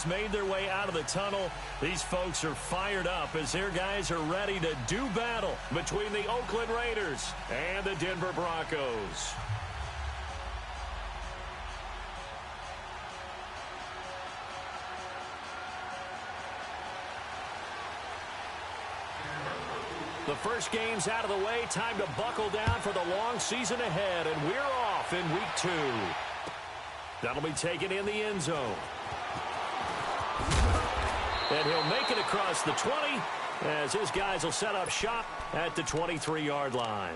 Made their way out of the tunnel. These folks are fired up as their guys are ready to do battle between the Oakland Raiders and the Denver Broncos. The first game's out of the way. Time to buckle down for the long season ahead, and we're off in week 2. That'll be taken in the end zone. And he'll make it across the 20 as his guys will set up shop at the 23-yard line.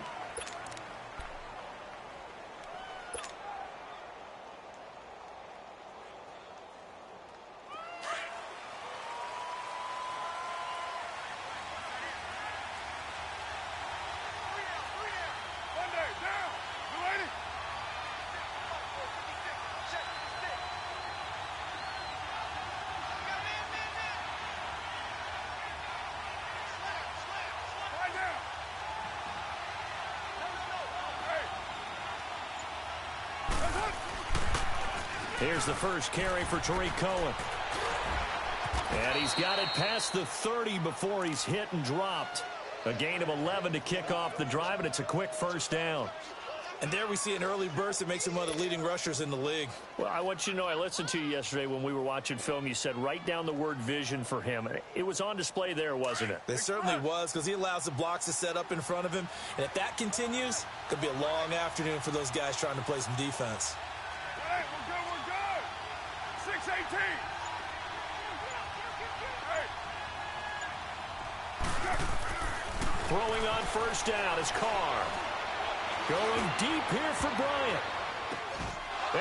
Here's the first carry for Tariq Cohen. And he's got it past the 30 before he's hit and dropped. A gain of 11 to kick off the drive, and it's a quick first down. And there we see an early burst that makes him one of the leading rushers in the league. Well, I want you to know, I listened to you yesterday when we were watching film. You said write down the word vision for him. It was on display there, wasn't it? It certainly was, because he allows the blocks to set up in front of him. And if that continues, it could be a long afternoon for those guys trying to play some defense. Hey, we're good. 6-18. Throwing on first down is Carr. Going deep here for Bryant.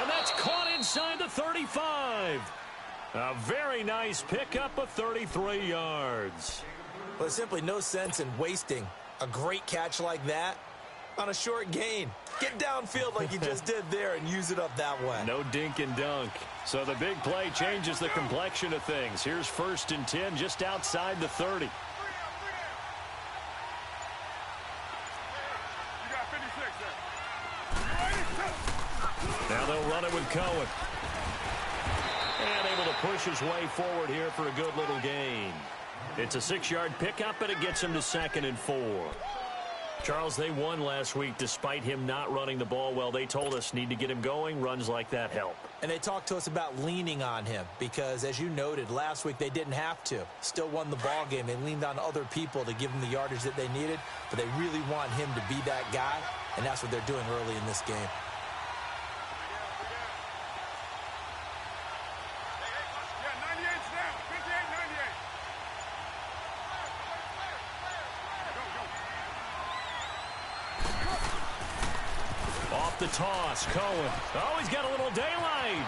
And that's caught inside the 35. A very nice pickup of 33 yards. Well, there's simply no sense in wasting a great catch like that on a short gain. Get downfield like you just did there and use it up that way. No dink and dunk. So the big play changes the complexion of things. Here's 1st and 10 just outside the 30. Now they'll run it with Cohen. And able to push his way forward here for a good little gain. It's a 6-yard pickup, but it gets him to 2nd and 4. Charles, they won last week despite him not running the ball well. They told us need to get him going. Runs like that help. And they talked to us about leaning on him because, as you noted, last week they didn't have to. Still won the ball game. They leaned on other people to give them the yardage that they needed, but they really want him to be that guy, and that's what they're doing early in this game. The toss, Cohen. Oh, he's got a little daylight.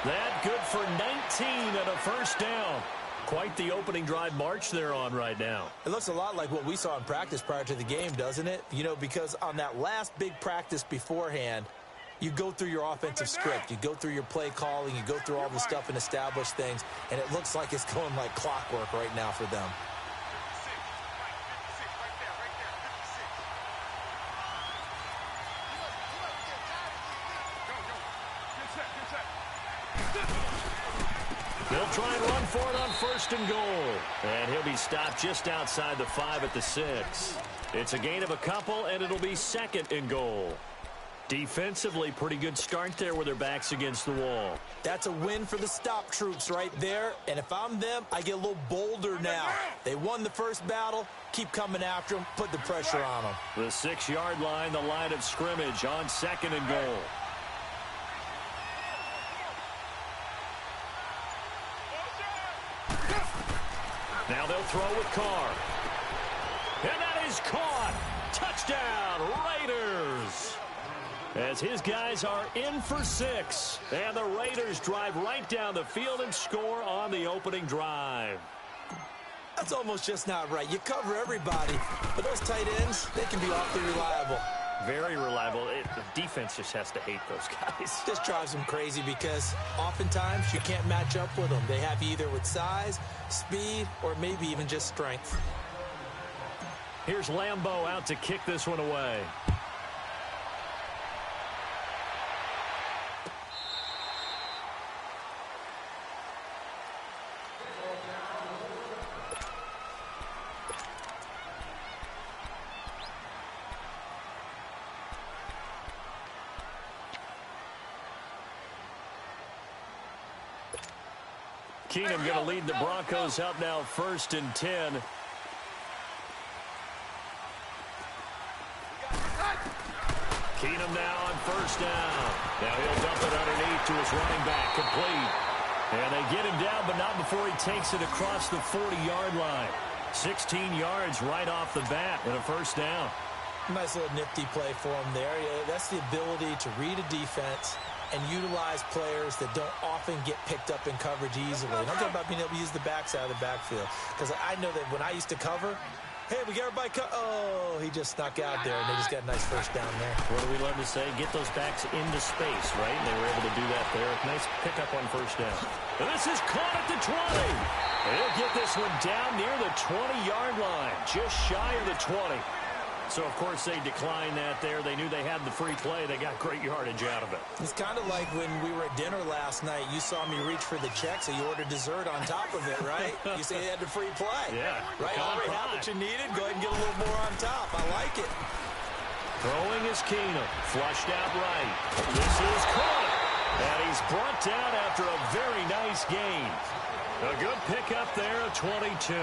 That good for 19 and a first down. Quite the opening drive march they're on right now. It looks a lot like what we saw in practice prior to the game, doesn't it? You know, because on that last big practice beforehand, you go through your offensive script. You go through your play calling. You go through all the stuff and establish things. And it looks like it's going like clockwork right now for them. They'll try and run for it on 1st and goal. And he'll be stopped just outside the 5 at the 6. It's a gain of a couple, and it'll be 2nd and goal. Defensively, pretty good start there with their backs against the wall. That's a win for the stop troops right there. And if I'm them, I get a little bolder now. They won the first battle. Keep coming after them. Put the pressure on them. The 6-yard line, the line of scrimmage on 2nd and goal. Now they'll throw with Carr. And that is caught. Touchdown, Raiders. As his guys are in for 6. And the Raiders drive right down the field and score on the opening drive. That's almost just not right. You cover everybody. But those tight ends, they can be awfully reliable. Very reliable. The defense just has to hate those guys. Just drives them crazy because oftentimes you can't match up with them. They have you either with size, speed, or maybe even just strength. Here's Lambeau out to kick this one away. Keenum going to lead the Broncos up now 1st and 10. Keenum now on 1st down. Now he'll dump it underneath to his running back. Complete. And they get him down, but not before he takes it across the 40-yard line. 16 yards right off the bat and a 1st down. Nice little nifty play for him there. Yeah, that's the ability to read a defense and utilize players that don't often get picked up in coverage easily. And I'm talking about being able to use the backside of the backfield. Because I know that when I used to cover, hey, we got everybody oh, he just snuck out there, and they just got a nice 1st down there. What do we love to say? Get those backs into space, right? And they were able to do that there. Nice pickup on 1st down. And this is caught at the 20. They'll get this one down near the 20-yard line, just shy of the 20. So, of course, they declined that there. They knew they had the free play. They got great yardage out of it. It's kind of like when we were at dinner last night. You saw me reach for the check, so you ordered dessert on top of it, right? You say you had the free play. Yeah. Right? You already had what you needed. Go ahead and get a little more on top. I like it. Throwing is Keenum. Flushed out right. This is caught. And he's brought down after a very nice gain. A good pickup there, a 22.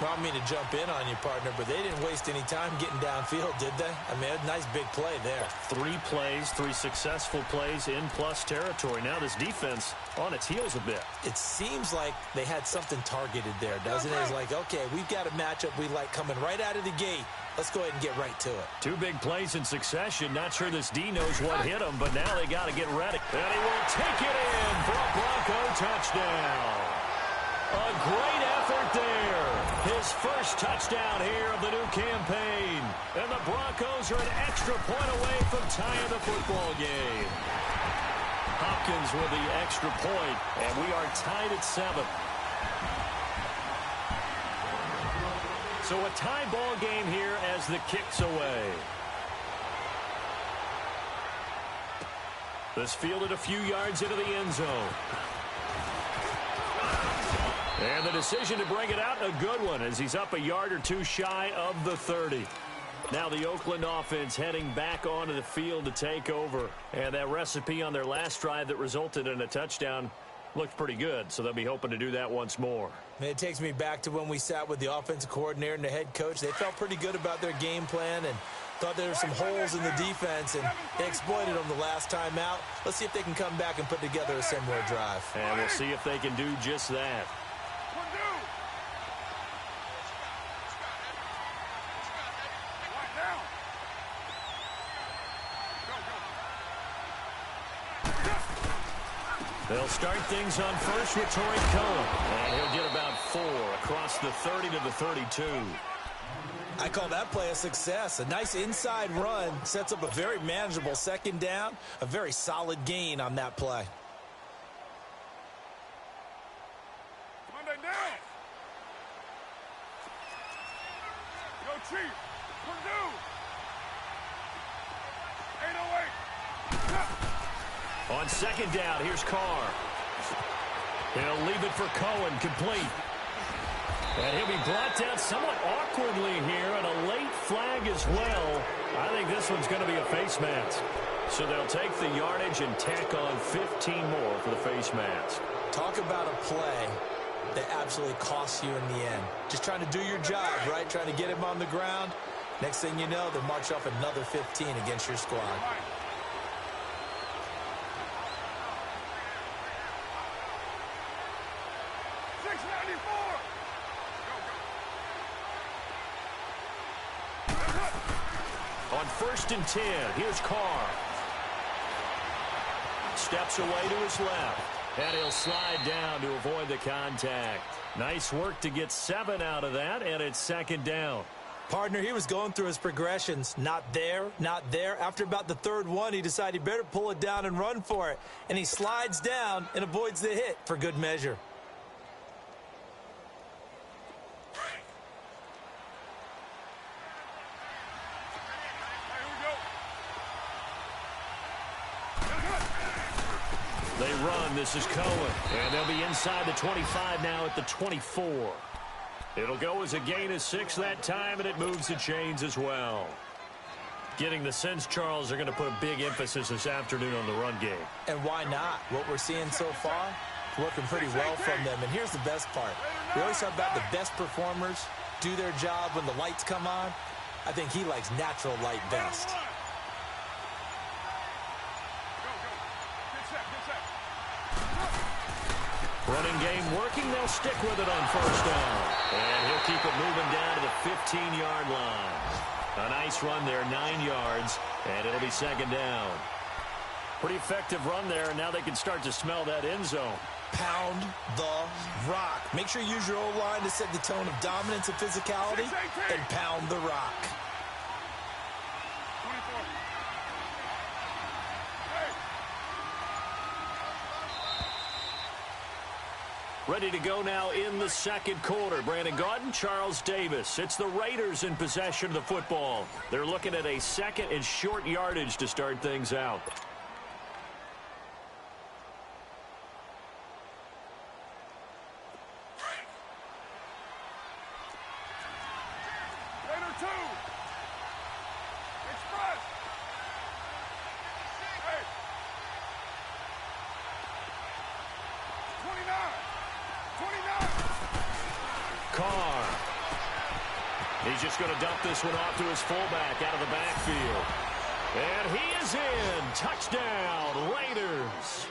Well, I mean to jump in on you, partner, but they didn't waste any time getting downfield, did they? I mean, a nice big play there. 3 plays, 3 successful plays in plus territory. Now this defense on its heels a bit. It seems like they had something targeted there, doesn't it? It's like, okay, we've got a matchup we like coming right out of the gate. Let's go ahead and get right to it. 2 big plays in succession. Not sure this D knows what hit him, but now they got to get ready. And he will take it in for a Bronco touchdown. A great effort there. His first touchdown here of the new campaign. And the Broncos are an extra point away from tying the football game. Hopkins with the extra point, and we are tied at 7. So a tie ball game here as the kick's away. This fielded a few yards into the end zone. And the decision to bring it out, a good one, as he's up a yard or 2 shy of the 30. Now the Oakland offense heading back onto the field to take over. And that recipe on their last drive that resulted in a touchdown looked pretty good, so they'll be hoping to do that once more. Man, it takes me back to when we sat with the offensive coordinator and the head coach. They felt pretty good about their game plan and thought there were some holes in the defense, and they exploited them the last time out. Let's see if they can come back and put together a similar drive. And we'll see if they can do just that. They'll start things on first with Torrey Cohen. And he'll get about 4 across the 30 to the 32. I call that play a success. A nice inside run sets up a very manageable 2nd down. A very solid gain on that play. Monday down. Go Chief. Purdue. 808. On 2nd down, here's Carr. He'll leave it for Cohen, complete. And he'll be brought down somewhat awkwardly here, and a late flag as well. I think this one's going to be a face mask. So they'll take the yardage and tack on 15 more for the face mask. Talk about a play that absolutely costs you in the end. Just trying to do your job, right? Trying to get him on the ground. Next thing you know, they'll march off another 15 against your squad. On 1st and 10, here's Carr. Steps away to his left. And he'll slide down to avoid the contact. Nice work to get 7 out of that, and it's 2nd down. Partner, he was going through his progressions. Not there, not there. After about the 3rd one, he decided he better pull it down and run for it. And he slides down and avoids the hit for good measure. They run. This is Cohen. And they'll be inside the 25 now at the 24. It'll go as a gain of 6 that time, and it moves the chains as well. Getting the sense, Charles, they're going to put a big emphasis this afternoon on the run game. And why not? What we're seeing so far, working pretty well from them. And here's the best part. We always talk about the best performers do their job when the lights come on. I think he likes natural light best. Running game working. They'll stick with it on first down. And he'll keep it moving down to the 15-yard line. A nice run there, 9 yards, and it'll be second down. Pretty effective run there, and now they can start to smell that end zone. Pound the rock. Make sure you use your O-line to set the tone of dominance and physicality, and pound the rock. 24. Ready to go now in the second quarter. Brandon Gaudin, Charles Davis. It's the Raiders in possession of the football. They're looking at a second and short yardage to start things out. Raider 2. Express. Hey. 29. 29. Carr. He's just going to dump this one off to his fullback out of the backfield. And he is in. Touchdown, Raiders.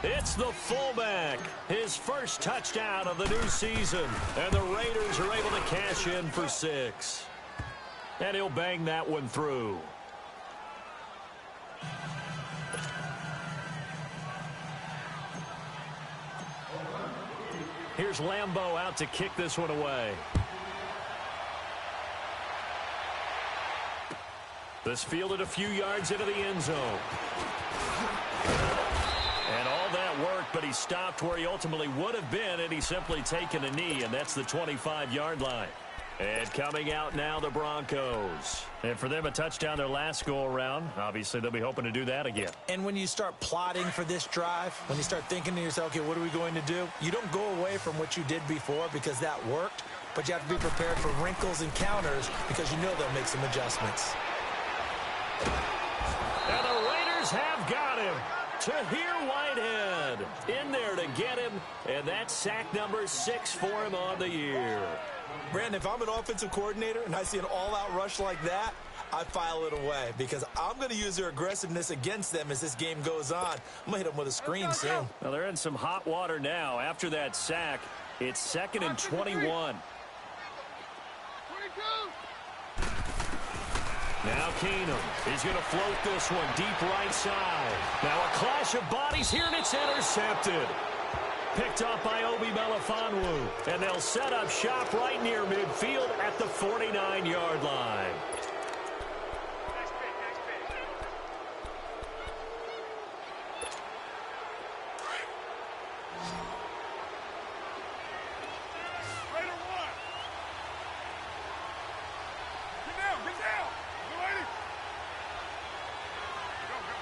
It's the fullback. His first touchdown of the new season. And the Raiders are able to cash in for 6. And he'll bang that one through. Here's Lambeau out to kick this one away. This fielded a few yards into the end zone. And all that worked, but he stopped where he ultimately would have been, and he's simply taken a knee, and that's the 25-yard line. And coming out now, the Broncos. And for them, a touchdown their last go-around. Obviously, they'll be hoping to do that again. And when you start plotting for this drive, when you start thinking to yourself, okay, what are we going to do? You don't go away from what you did before because that worked, but you have to be prepared for wrinkles and counters because you know they'll make some adjustments. And the Raiders have got him. Tahir Whitehead in there to get him, and that's sack number 6 for him on the year. Brandon, if I'm an offensive coordinator and I see an all-out rush like that, I file it away because I'm going to use their aggressiveness against them as this game goes on. I'm going to hit them with a screen soon. Well, they're in some hot water now. After that sack, it's 2nd and 21. 22. Now Keenum. He's going to float this one deep right side. Now a clash of bodies here, and it's intercepted. Picked up by Obi Melifonwu. And they'll set up shop right near midfield at the 49-yard line. Raider 1. Get down. Get down. Go, lady. Go, go.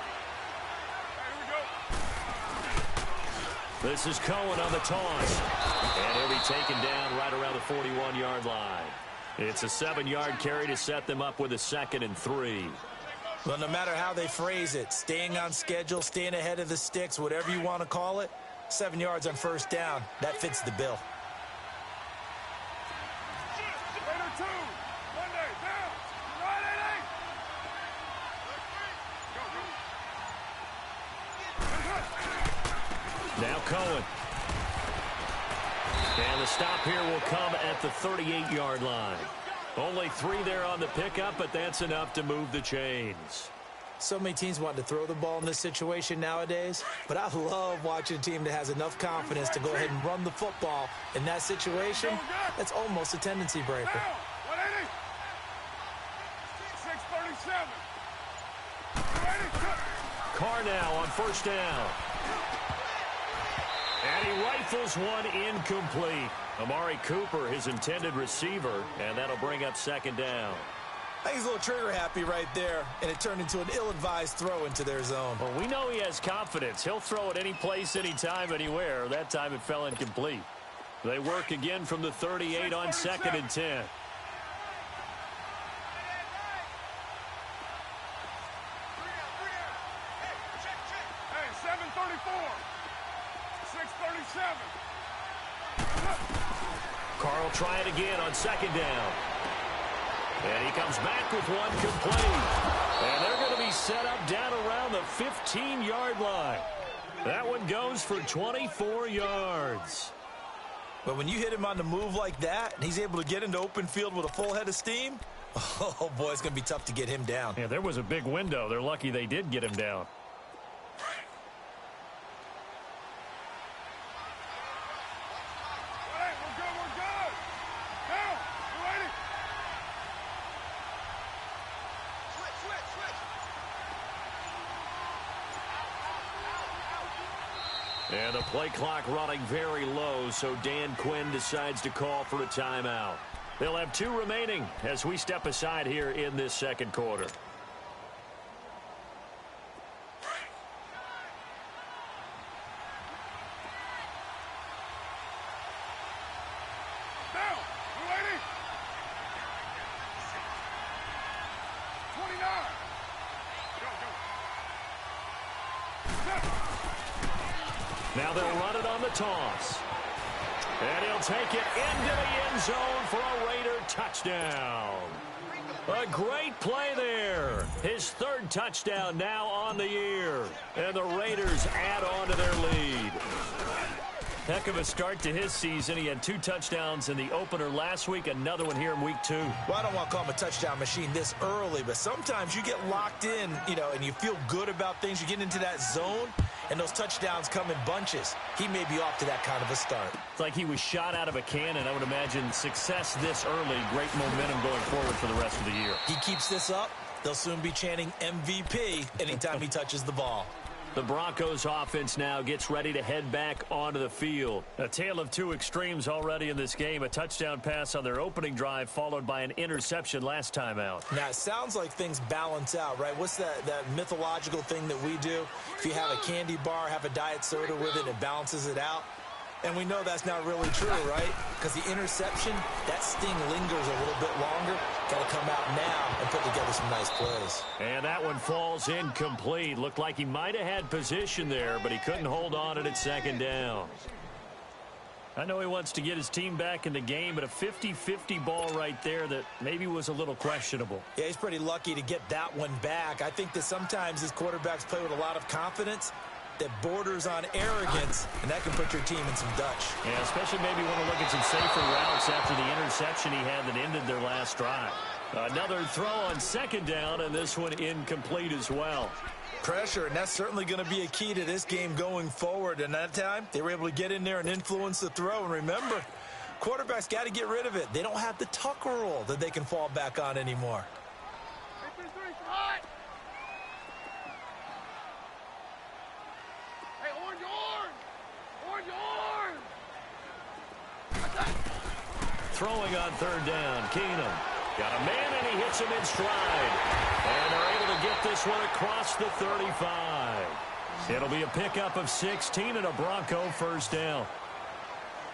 Hey, here we go. This is Cohen on the toss. And he'll be taken down right around the 41-yard line. It's a 7-yard carry to set them up with a 2nd and 3. Well, no matter how they phrase it, staying on schedule, staying ahead of the sticks, whatever you want to call it, 7 yards on first down, that fits the bill. Raider 2. Monday, down. Right, 8, 8. Go, go. Now Cohen. And the stop here will come at the 38-yard line. Only 3 there on the pickup, but that's enough to move the chains. So many teams want to throw the ball in this situation nowadays, but I love watching a team that has enough confidence to go ahead and run the football. In that situation, that's almost a tendency breaker. Down. 180. 637. Carr now on first down. And he rifles one incomplete. Amari Cooper, his intended receiver, and that'll bring up 2nd down. I think he's a little trigger happy right there, and it turned into an ill-advised throw into their zone. Well, we know he has confidence. He'll throw it any place, anytime, anywhere. That time it fell incomplete. They work again from the 38 on 2nd and 10. Hey, 734. 637. Carl try it again on second down. And he comes back with one complete. And they're going to be set up down around the 15-yard line. That one goes for 24 yards. But when you hit him on the move like that, and he's able to get into open field with a full head of steam, oh, boy, it's going to be tough to get him down. Yeah, there was a big window. They're lucky they did get him down. And the play clock running very low, so Dan Quinn decides to call for a timeout. They'll have 2 remaining as we step aside here in this second quarter. Down. You ready? 29. Go. Now they'll run it on the toss. And he'll take it into the end zone for a Raider touchdown. A great play there. His 3rd touchdown now on the year. And the Raiders add on to their lead. Heck of a start to his season. He had 2 touchdowns in the opener last week, another one here in week 2. Well, I don't want to call him a touchdown machine this early, but sometimes you get locked in, and you feel good about things. You get into that zone, and those touchdowns come in bunches. He may be off to that kind of a start. It's like he was shot out of a cannon. I would imagine success this early, great momentum going forward for the rest of the year. He keeps this up, they'll soon be chanting MVP anytime he touches the ball. The Broncos offense now gets ready to head back onto the field. A tale of 2 extremes already in this game. A touchdown pass on their opening drive followed by an interception last time out. Now, it sounds like things balance out, right? What's that mythological thing that we do? If you have a candy bar, have a diet soda with it, it balances it out. And we know that's not really true, right? Because the interception, that sting lingers a little bit longer. Got to come out now and put together some nice plays. And that one falls incomplete. Looked like he might have had position there, but he couldn't hold on it at second down. I know he wants to get his team back in the game, but a 50-50 ball right there that maybe was a little questionable. Yeah, he's pretty lucky to get that one back. I think that sometimes his quarterbacks play with a lot of confidence that borders on arrogance, and that can put your team in some Dutch. Yeah, especially maybe want to look at some safer routes after the interception he had that ended their last drive. Another throw on second down, and this one incomplete as well. Pressure, and that's certainly going to be a key to this game going forward. And that time, they were able to get in there and influence the throw. And remember, quarterbacks got to get rid of it. They don't have the Tucker rule that they can fall back on anymore. Throwing on third down, Keenum. Got a man, and he hits him in stride. And they're able to get this one across the 35. It'll be a pickup of 16 and a Bronco first down.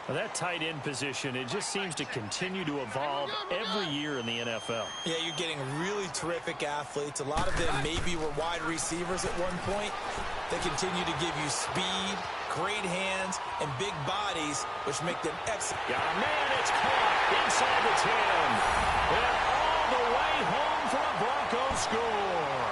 Well, that tight end position, it just seems to continue to evolve every year in the NFL. Yeah, you're getting really terrific athletes. A lot of them maybe were wide receivers at one point. They continue to give you speed, great hands, and big bodies, which make them excellent. Got a man, it's caught inside the 10. And all the way home for a Bronco score.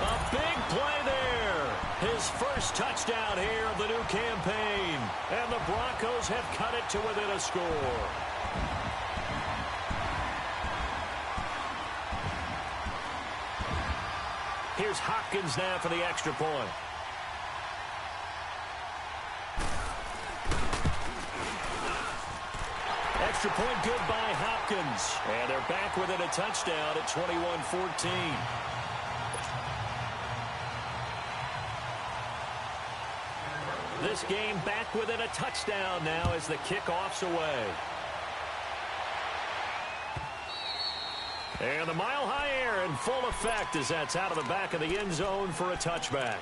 A big play there. His first touchdown here of the new campaign. And the Broncos have cut it to within a score. Here's Hopkins now for the extra point. Extra point good by Hopkins. And they're back within a touchdown at 21-14. This game back within a touchdown now as the kickoff's away. And the mile-high air in full effect as that's out of the back of the end zone for a touchback.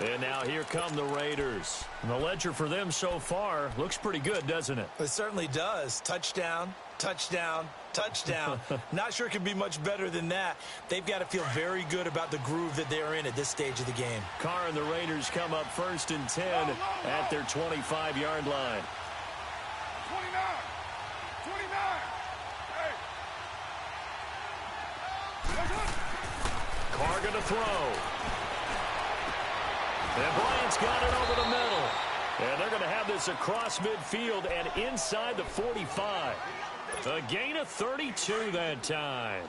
And now here come the Raiders. And the ledger for them so far looks pretty good, doesn't it? It certainly does. Touchdown, touchdown, touchdown. Not sure it can be much better than that. They've got to feel very good about the groove that they're in at this stage of the game. Carr and the Raiders come up 1st and 10 at their 25-yard line. 29. Carr going to throw. And Bryant's got it over the middle. And they're going to have this across midfield and inside the 45. A gain of 32 that time.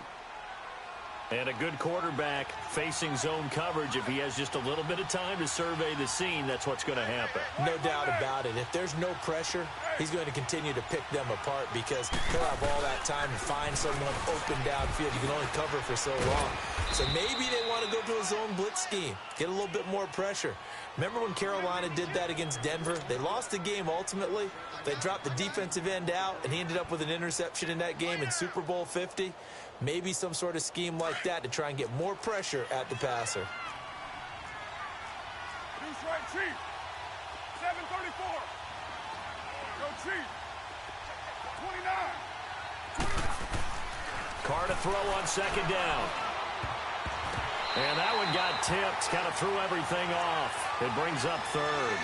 And a good quarterback facing zone coverage. If he has just a little bit of time to survey the scene, that's what's going to happen. No doubt about it. If there's no pressure, he's going to continue to pick them apart because he'll have all that time to find someone open downfield. You can only cover for so long. So maybe they want to go to a zone blitz scheme, get a little bit more pressure. Remember when Carolina did that against Denver? They lost the game ultimately. They dropped the defensive end out, and he ended up with an interception in that game in Super Bowl 50. Maybe some sort of scheme like that to try and get more pressure at the passer. Deuce right, Chief. 7:34. Go, Chief. 29. Carr to throw on 2nd down. And that one got tipped. Kind of threw everything off. It brings up 3rd.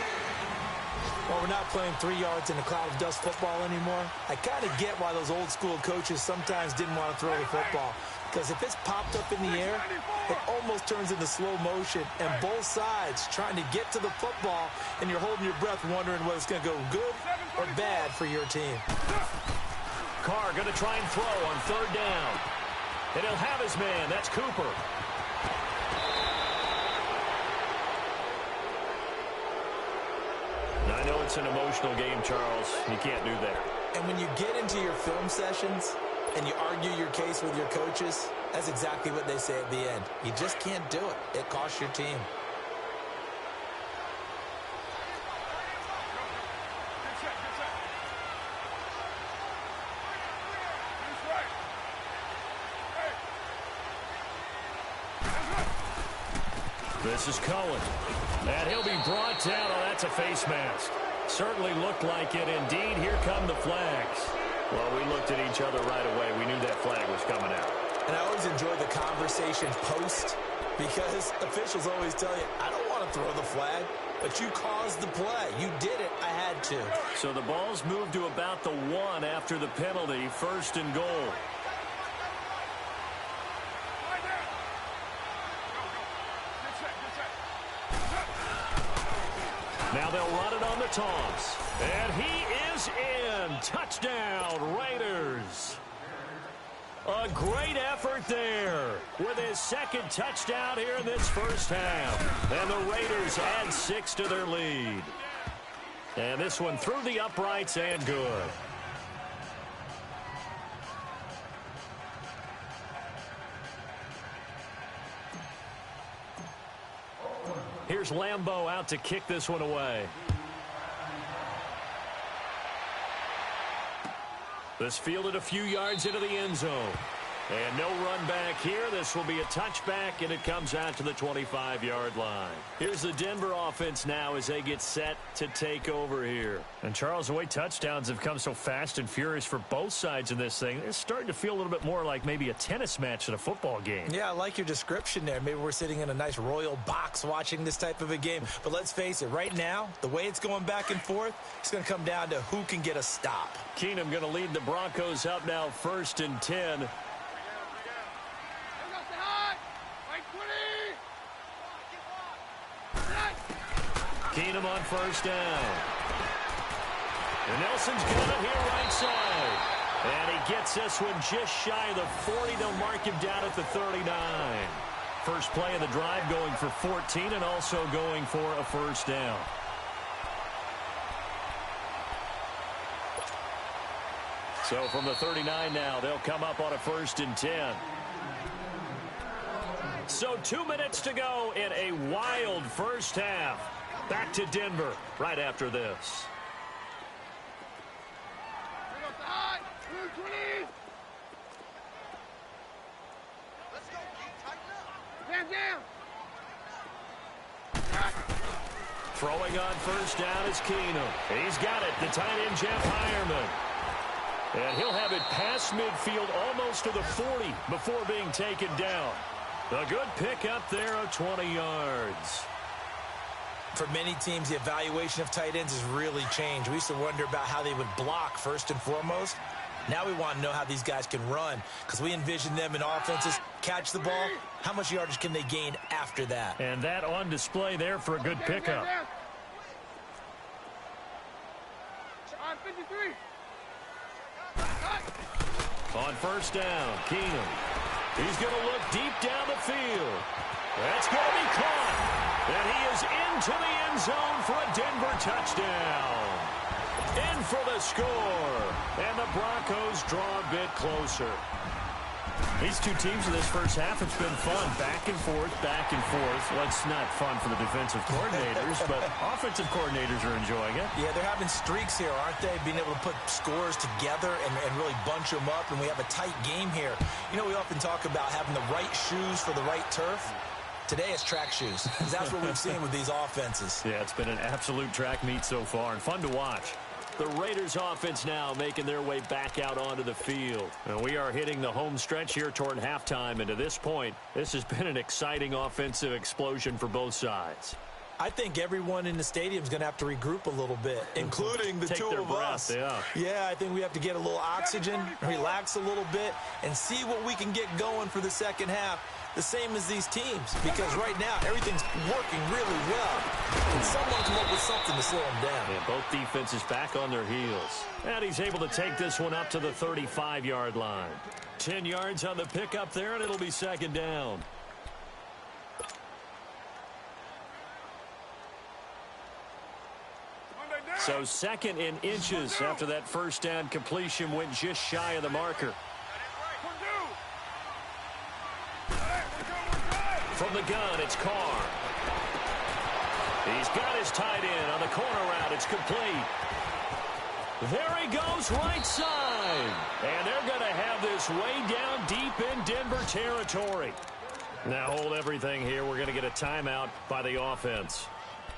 Well, we're not playing 3 yards in a cloud of dust football anymore. I kind of get why those old school coaches sometimes didn't want to throw the football. Because if it's popped up in the air, it almost turns into slow motion. And both sides trying to get to the football, and you're holding your breath wondering whether it's going to go good or bad for your team. Carr going to try and throw on 3rd down. And he'll have his man. That's Cooper. I know it's an emotional game, Charles. You can't do that. And when you get into your film sessions and you argue your case with your coaches, that's exactly what they say at the end. You just can't do it. It costs your team. This is Cohen. And he'll be brought down. Oh, that's a face mask. Certainly looked like it. Indeed, here come the flags. Well, we looked at each other right away. We knew that flag was coming out. And I always enjoy the conversation post because officials always tell you, I don't want to throw the flag, but you caused the play. You did it. I had to. So the ball's moved to about the 1 after the penalty. 1st and goal. Now they'll run it on the toss. And he is in. Touchdown, Raiders. A great effort there with his 2nd touchdown here in this 1st half. And the Raiders add 6 to their lead. And this one through the uprights and good. Here's Lambeau out to kick this one away. This fielded a few yards into the end zone. And no run back here. This will be a touchback, and it comes out to the 25-yard line. Here's the Denver offense now as they get set to take over here. And, Charles, the way touchdowns have come so fast and furious for both sides in this thing, it's starting to feel a little bit more like maybe a tennis match than a football game. Yeah, I like your description there. Maybe we're sitting in a nice royal box watching this type of a game. But let's face it, right now, the way it's going back and forth, it's going to come down to who can get a stop. Keenum going to lead the Broncos up now 1st and 10. Keenum on 1st down. And Nelson's got it here right side. And he gets this one just shy of the 40. They'll mark him down at the 39. First play of the drive going for 14 and also going for a 1st down. So from the 39 now, they'll come up on a 1st and 10. So 2 minutes to go in a wild 1st half. Back to Denver right after this. Throwing on 1st down is Keenum. He's got it. The tight end, Jeff Heuerman. And he'll have it past midfield almost to the 40 before being taken down. A good pickup there of 20 yards. For many teams, the evaluation of tight ends has really changed. We used to wonder about how they would block first and foremost. Now we want to know how these guys can run, because we envision them in offenses catch the ball. How much yardage can they gain after that? And that on display there for a good pickup. On first down, Keenum. He's going to look deep down the field. That's going to be caught. And he is into the end zone for a Denver touchdown. In for the score. And the Broncos draw a bit closer. These two teams in this first half, it's been fun. Back and forth, back and forth. Well, it's not fun for the defensive coordinators, but offensive coordinators are enjoying it. Yeah, they're having streaks here, aren't they? Being able to put scores together and really bunch them up, and we have a tight game here. You know, we often talk about having the right shoes for the right turf. Today it's track shoes, because that's what we've seen with these offenses. Yeah, it's been an absolute track meet so far, and fun to watch. The Raiders offense now making their way back out onto the field. And we are hitting the home stretch here toward halftime. And to this point, this has been an exciting offensive explosion for both sides. I think everyone in the stadium is going to have to regroup a little bit, including the two of us. Yeah, I think we have to get a little oxygen, relax a little bit, and see what we can get going for the second half. The same as these teams, because right now everything's working really well. Can someone come up with something to slow them down? And both defenses back on their heels. And he's able to take this one up to the 35-yard line. 10 yards on the pickup there, and it'll be second down. So second in inches after that first down completion went just shy of the marker. From the gun, it's Carr. He's got his tight end on the corner route. It's complete. There he goes, right side. And they're going to have this way down deep in Denver territory. Now hold everything here. We're going to get a timeout by the offense.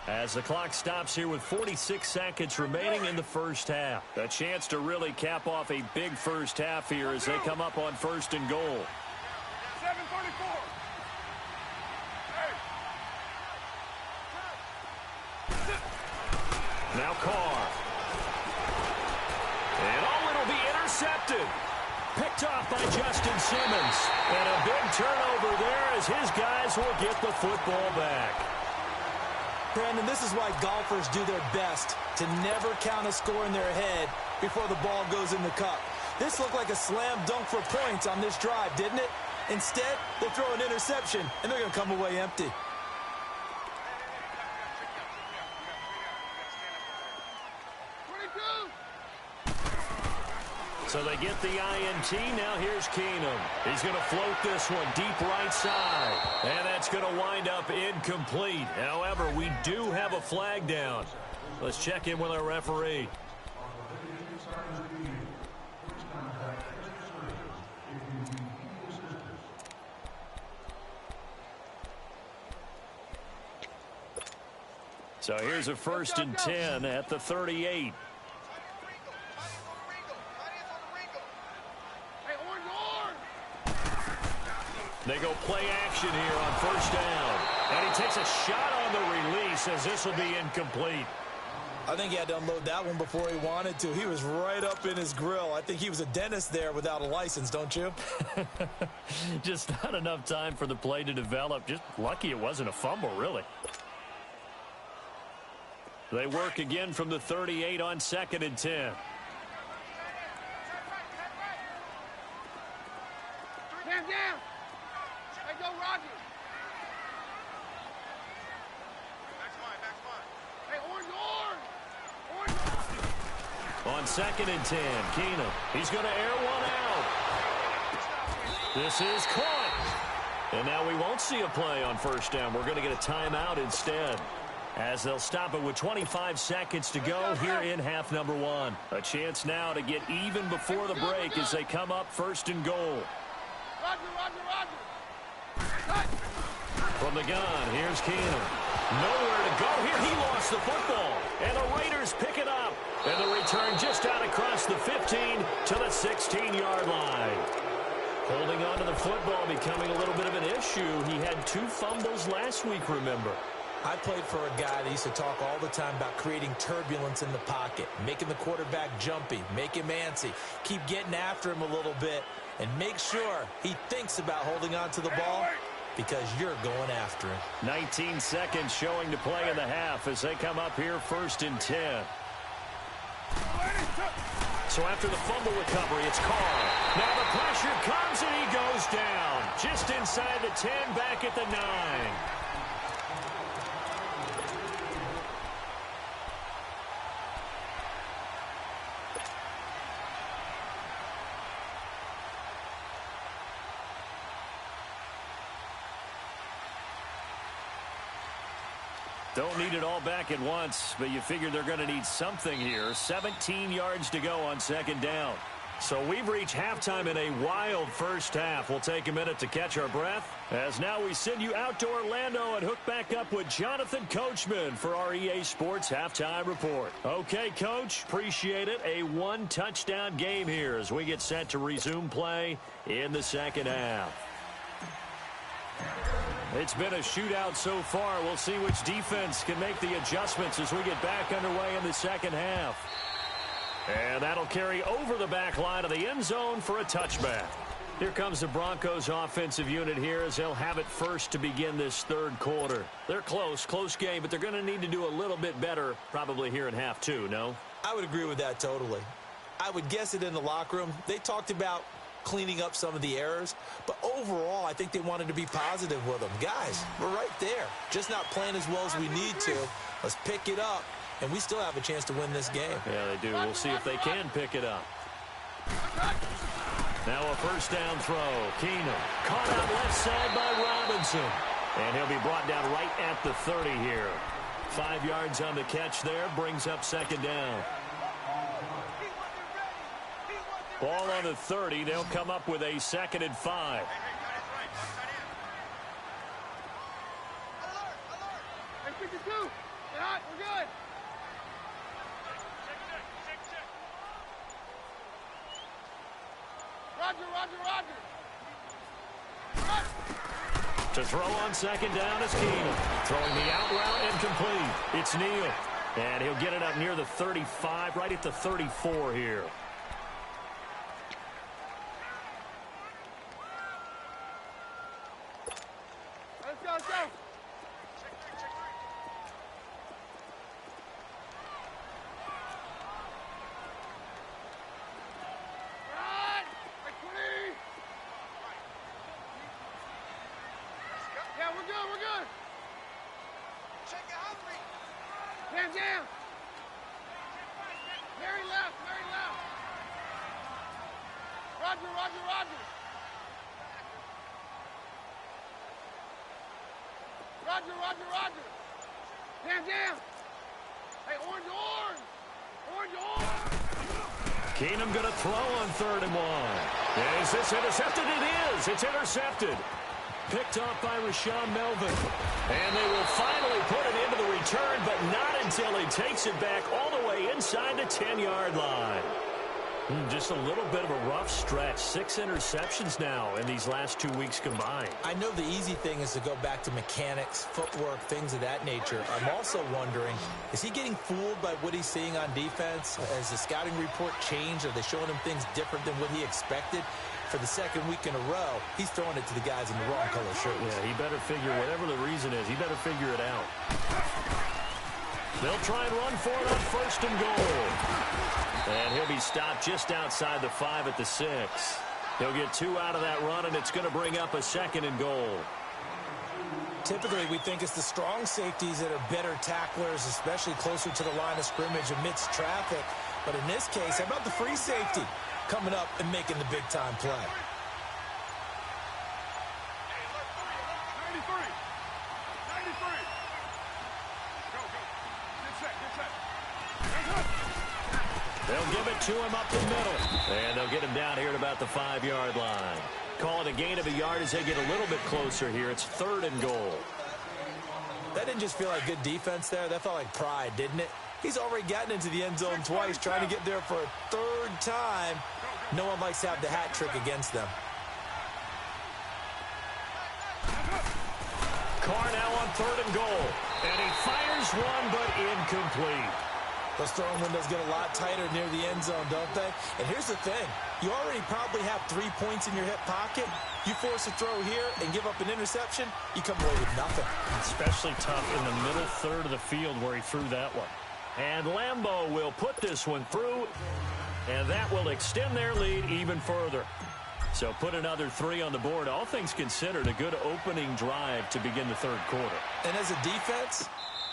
As the clock stops here with 46 seconds remaining in the first half. A chance to really cap off a big first half here as they come up on first and goal. 7:34. Now Carr. And it'll be intercepted. Picked off by Justin Simmons. And a big turnover there as his guys will get the football back. Brandon, this is why golfers do their best to never count a score in their head before the ball goes in the cup. This looked like a slam dunk for points on this drive, didn't it? Instead, they throw an interception, and they're going to come away empty. So they get the INT. Now here's Keenum. He's going to float this one deep right side. And that's going to wind up incomplete. However, we do have a flag down. Let's check in with our referee. So here's a 1st and 10 at the 38. They go play action here on first down. And he takes a shot on the release as this will be incomplete. I think he had to unload that one before he wanted to. He was right up in his grill. I think he was a dentist there without a license, don't you? Just not enough time for the play to develop. Just lucky it wasn't a fumble, really. They work again from the 38 on 2nd and 10. Down. Hey, go, Roger. Hey, orange. On 2nd and 10, Keenum. He's going to air one out. This is caught. And now we won't see a play on first down. We're going to get a timeout instead, as they'll stop it with 25 seconds to go here in half number 1. A chance now to get even before the break as they come up 1st and goal. Roger. From the gun, here's Keenum. Nowhere to go here. He lost the football. And the Raiders pick it up. And the return just out across the 15 to the of the football becoming a little bit of an issue. He had 2 fumbles last week, remember. I played for a guy that used to talk all the time about creating turbulence in the pocket, making the quarterback jumpy, make him antsy, keep getting after him a little bit, and make sure he thinks about holding on to the ball because you're going after him. 19 seconds showing to play in the half as they come up here 1st and 10. So after the fumble recovery, it's Carr. Now the pressure comes and he goes down. Just inside the 10, back at the 9. Don't need it all back at once, but you figure they're going to need something here. 17 yards to go on 2nd down. So we've reached halftime in a wild first half. We'll take a minute to catch our breath, as now we send you out to Orlando and hook back up with Jonathan Coachman for our EA Sports Halftime Report. Okay, Coach, appreciate it. A 1-touchdown game here as we get set to resume play in the 2nd half. It's been a shootout so far. We'll see which defense can make the adjustments as we get back underway in the 2nd half. And that'll carry over the back line of the end zone for a touchback. Here comes the Broncos offensive unit here as they'll have it first to begin this 3rd quarter. They're close game, but they're going to need to do a little bit better probably here in half 2, no? I would agree with that totally. I would guess it in the locker room. They talked about cleaning up some of the errors, but overall I think they wanted to be positive with them. Guys, we're right there, just not playing as well as we need to. Let's pick it up, and we still have a chance to win this game. Yeah, they do. We'll see if they can pick it up. Now a 1st down throw. Keenum caught out left side by Robinson, and he'll be brought down right at the 30 here. 5 yards on the catch there, brings up 2nd down. Ball on the 30. They'll come up with a 2nd and 5. Hey, 52. We're hot. We're good. Roger. To throw on 2nd down is Keenum. Throwing the out route incomplete. It's Neal. And he'll get it up near the 35, right at the 34 here. Let's go. Right. Like 20. Yeah, we're good. Check it out, man. Jam. Very left. Roger. Roger. Jam. Hey, orange. Keenum going to throw on 3rd and 1. Is this intercepted? It is. It's intercepted. Picked off by Rashawn Melvin. And they will finally put it into the return, but not until he takes it back all the way inside the 10-yard line. Just a little bit of a rough stretch. 6 interceptions now in these last 2 weeks combined. I know the easy thing is to go back to mechanics, footwork, things of that nature. I'm also wondering, is he getting fooled by what he's seeing on defense? Has the scouting report changed? Are they showing him things different than what he expected? For the 2nd week in a row, he's throwing it to the guys in the wrong color shirts. Yeah, he better figure, whatever the reason is, he better figure it out. They'll try and run for it on 1st and goal. And he'll be stopped just outside the 5 at the 6. He'll get 2 out of that run, and it's going to bring up a 2nd and goal. Typically, we think it's the strong safeties that are better tacklers, especially closer to the line of scrimmage amidst traffic. But in this case, how about the free safety coming up and making the big-time play? 93. Go. Good set. They'll give it to him up the middle. And they'll get him down here at about the 5-yard line. Call it a gain of a yard as they get a little bit closer here. It's 3rd and goal. That didn't just feel like good defense there. That felt like pride, didn't it? He's already gotten into the end zone twice, trying to get there for a 3rd time. No one likes to have the hat trick against them. Carr now on 3rd and goal. And he fires one, but incomplete. Those throwing windows get a lot tighter near the end zone, don't they? And here's the thing. You already probably have 3 points in your hip pocket. You force a throw here and give up an interception, you come away with nothing. Especially tough in the middle third of the field where he threw that one. And Lambeau will put this one through, and that will extend their lead even further. So put another 3 on the board. All things considered, a good opening drive to begin the third quarter. And as a defense,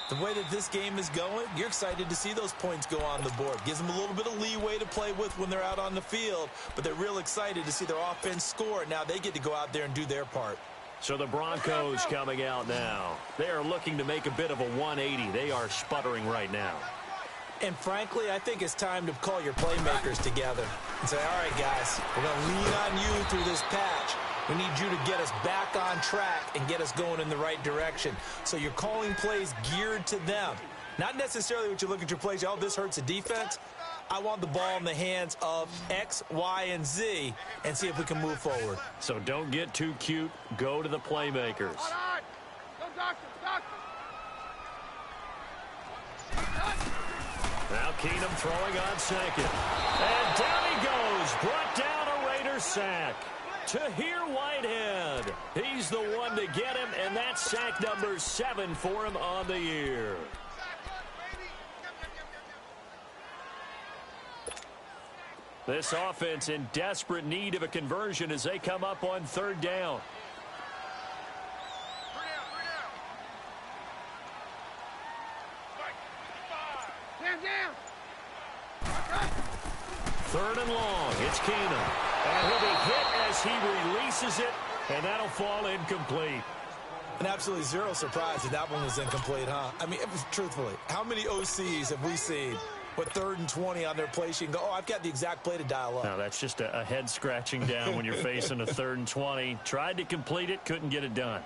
the way that this game is going, you're excited to see those points go on the board. Gives them a little bit of leeway to play with when they're out on the field, but they're real excited to see their offense score. Now they get to go out there and do their part. So the Broncos coming out now. They are looking to make a bit of a 180. They are sputtering right now. And frankly, I think it's time to call your playmakers together and say, all right, guys, we're going to lean on you through this patch. We need you to get us back on track and get us going in the right direction. So you're calling plays geared to them. Not necessarily what you look at your plays, oh, this hurts the defense. I want the ball in the hands of X, Y, and Z and see if we can move forward. So don't get too cute. Go to the playmakers. Now Keenum throwing on 2nd. And down he goes. Brought down a Raiders sack. Tahir Whitehead. He's the one to get him, and that's sack number 7 for him on the year. This offense in desperate need of a conversion as they come up on 3rd down. Third and long. It's Keenum. And he'll be hit as he releases it, and that'll fall incomplete. And absolutely zero surprise that one was incomplete, huh? I mean, truthfully, how many OCs have we seen with 3rd and 20 on their play sheet and go, oh, I've got the exact play to dial up? No, that's just a head scratching down when you're facing a 3rd and 20. Tried to complete it, couldn't get it done.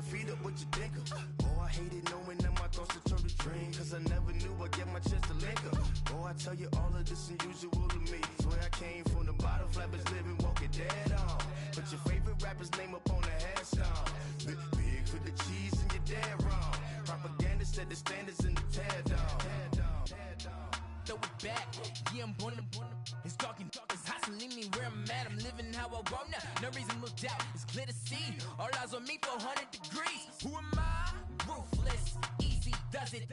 Feet up, what you think of? Oh, I hated knowing that my thoughts would turn to dream, cause I never knew I'd get my chance to link up. Oh, I tell you all of this unusual to me. Swear I came from the bottom, flappers living, walking dead on. Put your favorite rapper's name up on the headstone. Big for the cheese and you're dead wrong. Propaganda set the standards in the tear down. Throw it back, yeah, I'm born to it's talking, it's hustling me where I'm at. I'm living how I want now. No reason to look out, it's clear to see. All eyes on me for 100 degrees. Who am I? Ruthless, easy does it.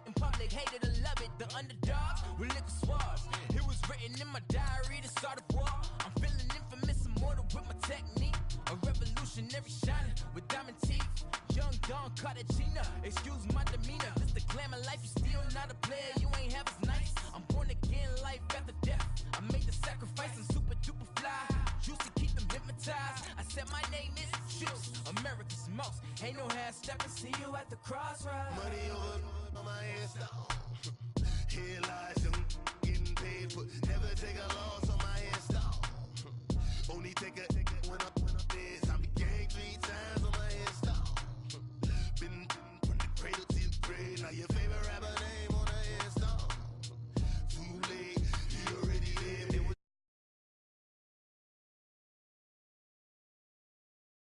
In public, hated or love it. The underdogs with liquor swabs. It was written in my diary to start a war. I'm feeling infamous, immortal with my technique. A revolutionary shining with diamond teeth. Young Don Cartagena, excuse my demeanor. This the glamour life, you still not a player. You ain't half as nice. I'm born again, life after death. I made the sacrifice, I'm super duper fly. Used to keep them hypnotized. I said my name is Juice, America's most. Ain't no half stepping, see you at the crossroads. Money over on my headstone. Here lies them getting paid for. Never take a loss on my headstone. Only take a when I'm